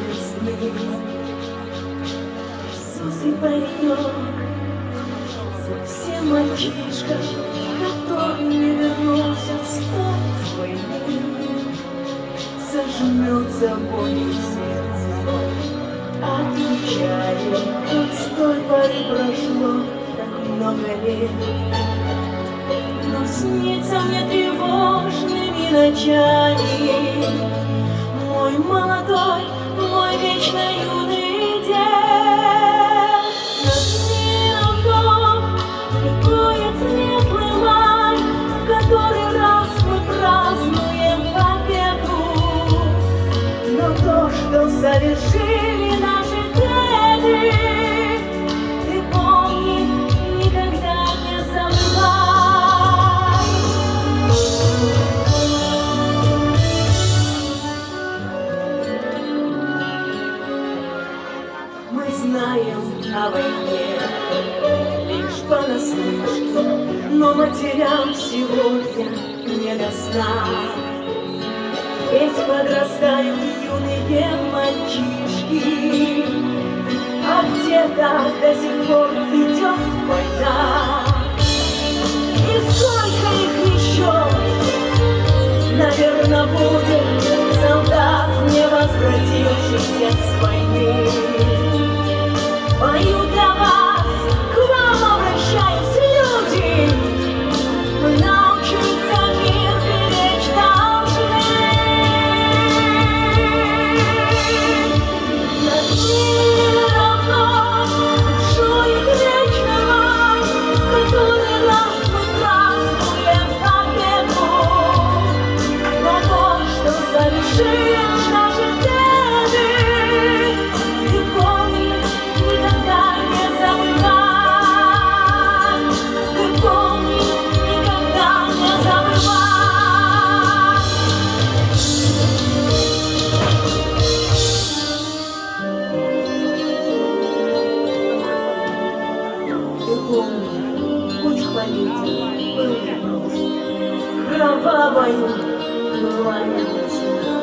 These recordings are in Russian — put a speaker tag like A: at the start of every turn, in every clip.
A: весны. Сусый паренек, совсем мальчишка, который не вернулся в стол войны. Зажмется болью сердце от печали, от с той поры прошло так много лет. Но снится мне тревожными ночами мой молодой, мой вечно юный дед. Над миром дом ликует светлый май, в который раз мы празднуем победу. Но то, что совершили наши деды, ты помни, никогда не забывай. Мы знаем о войне лишь понаслышке, но матерям сегодня не до сна. Ведь подрастают юные мальчишки, а где-то до сих пор идет война. И сколько их еще, наверное, будет солдат, не возвратившихся с войны. Пою для вас, к вам обращаюсь, люди, мы научиться мир беречь должны. Над миром вновь бушует вечный май, в который раз мы празднуем победу. Но то, что совершили наши деды, ты помни, никогда не забывай. Ты помни, никогда не забывай. Ты помни, путь хвалитель был непрост, кровавою была его цена.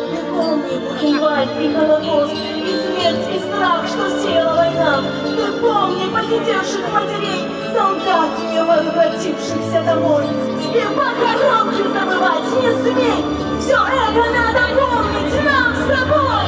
A: Ты помни Бухенвальд и Холокост, и смерть, и страх, что сеяла война. Ты помни посидевших матерей, солдат, не возвратившихся домой. И похоронки забывать не смей, все это надо помнить нам с тобой.